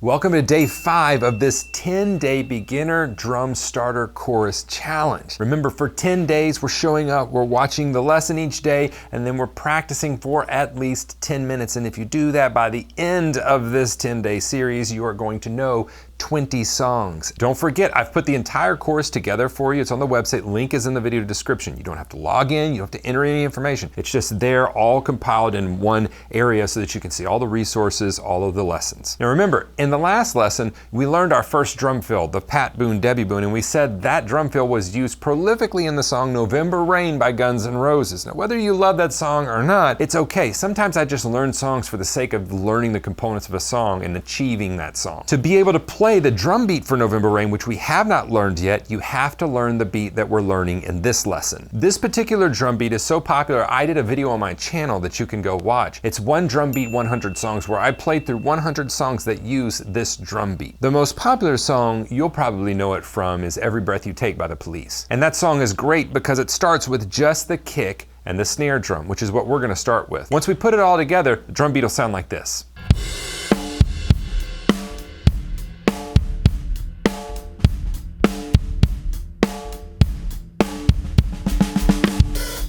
Welcome to day 5 of this 10-day beginner drum starter chorus challenge. Remember, for 10 days we're showing up, we're watching the lesson each day, and then we're practicing for at least 10 minutes. And if you do that, by the end of this 10-day series, you are going to know 20 songs. Don't forget, I've put the entire course together for you. It's on the website. Link is in the video description. You don't have to log in. You don't have to enter any information. It's just there, all compiled in one area so that you can see all the resources, all of the lessons. Now remember, in the last lesson, we learned our first drum fill, the Pat Boone, Debbie Boone, and we said that drum fill was used prolifically in the song November Rain by Guns N' Roses. Now, whether you love that song or not, it's okay. Sometimes I just learn songs for the sake of learning the components of a song and achieving that song. To be able to play the drum beat for November Rain, which we have not learned yet, you have to learn the beat that we're learning in this lesson. This particular drum beat is so popular, I did a video on my channel that you can go watch. It's One Drum Beat 100 Songs, where I played through 100 songs that use this drum beat. The most popular song you'll probably know it from is Every Breath You Take by the Police. And that song is great because it starts with just the kick and the snare drum, which is what we're going to start with. Once we put it all together, the drum beat will sound like this.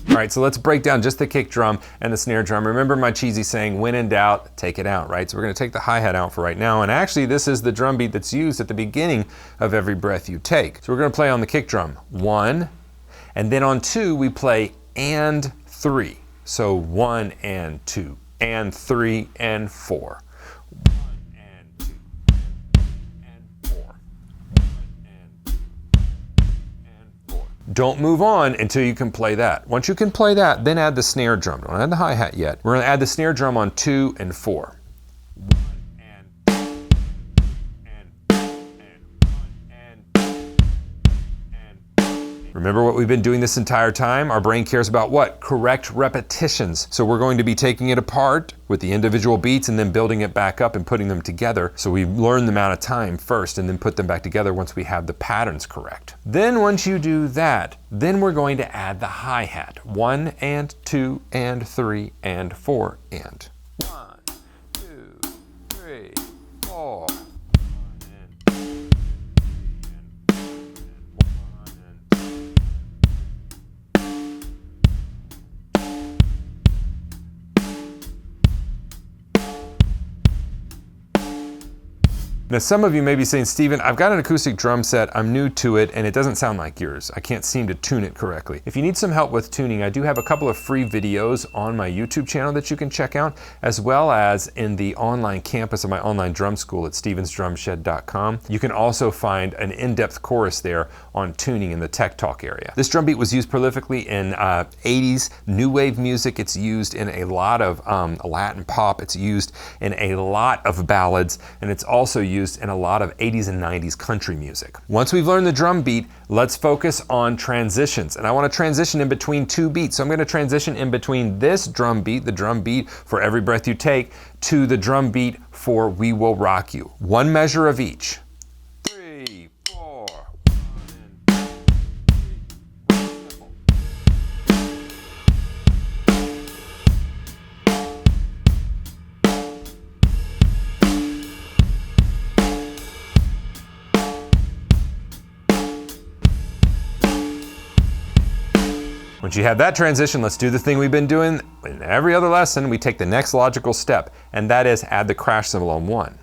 All right, so let's break down just the kick drum and the snare drum. Remember my cheesy saying, when in doubt, take it out, right? So we're gonna take the hi-hat out for right now. And actually, this is the drum beat that's used at the beginning of Every Breath You Take. So we're gonna play on the kick drum, 1, and then on 2, we play and 3. So 1 and 2, and 3 and 4. Don't move on until you can play that. Once you can play that, then add the snare drum. Don't add the hi-hat yet. We're gonna add the snare drum on 2 and 4. Remember what we've been doing this entire time? Our brain cares about what? Correct repetitions. So we're going to be taking it apart with the individual beats and then building it back up and putting them together. So we learn them out of time first and then put them back together once we have the patterns correct. Then once you do that, then we're going to add the hi-hat. 1 and 2 and 3 and 4 and. 1, 2, 3, 4. Now some of you may be saying, Steven, I've got an acoustic drum set, I'm new to it, and it doesn't sound like yours. I can't seem to tune it correctly. If you need some help with tuning, I do have a couple of free videos on my YouTube channel that you can check out, as well as in the online campus of my online drum school at stevensdrumshed.com. You can also find an in-depth course there on tuning in the Tech Talk area. This drum beat was used prolifically in 80s new wave music. It's used in a lot of Latin pop. It's used in a lot of ballads, and it's also used in a lot of 80s and 90s country music. Once we've learned the drum beat, let's focus on transitions. And I want to transition in between 2 beats. So I'm going to transition in between this drum beat, the drum beat for Every Breath You Take, to the drum beat for We Will Rock You. 1 measure of each. 3, 4. Once you have that transition, let's do the thing we've been doing in every other lesson. We take the next logical step, and that is add the crash cymbal on 1.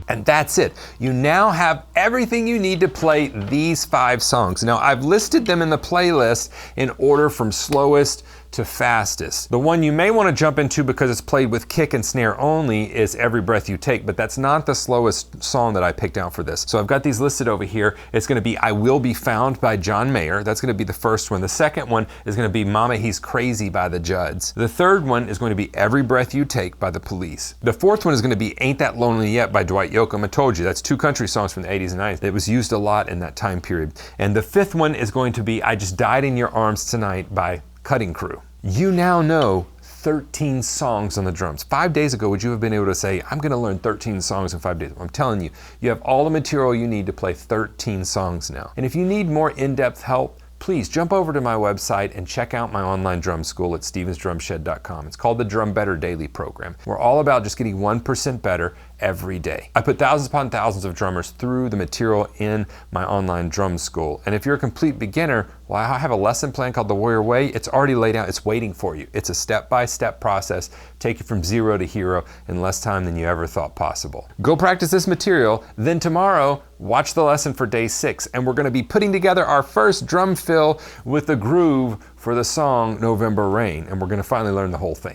And that's it. You now have everything you need to play these 5 songs. Now, I've listed them in the playlist in order from slowest to fastest. The one you may want to jump into because it's played with kick and snare only is Every Breath You Take, but that's not the slowest song that I picked out for this. So I've got these listed over here. It's going to be I Will Be Found by John Mayer. That's going to be the first one. The second one is going to be Mama He's Crazy by the Judds. The third one is going to be Every Breath You Take by the Police. The fourth one is going to be Ain't That Lonely Yet by Dwight Yoakam. I told you, that's 2 country songs from the 80s and 90s. It was used a lot in that time period. And the fifth one is going to be I Just Died in Your Arms Tonight by Cutting Crew. You now know 13 songs on the drums. 5 days ago, would you have been able to say, I'm going to learn 13 songs in 5 days? I'm telling you, you have all the material you need to play 13 songs now. And if you need more in-depth help, please jump over to my website and check out my online drum school at stevensdrumshed.com. It's called the Drum Better Daily Program. We're all about just getting 1% better every day. I put thousands upon thousands of drummers through the material in my online drum school. And if you're a complete beginner, well, I have a lesson plan called The Warrior Way. It's already laid out. It's waiting for you. It's a step-by-step process. Take you from zero to hero in less time than you ever thought possible. Go practice this material. Then tomorrow, watch the lesson for day 6. And we're going to be putting together our first drum fill with the groove for the song November Rain. And we're going to finally learn the whole thing.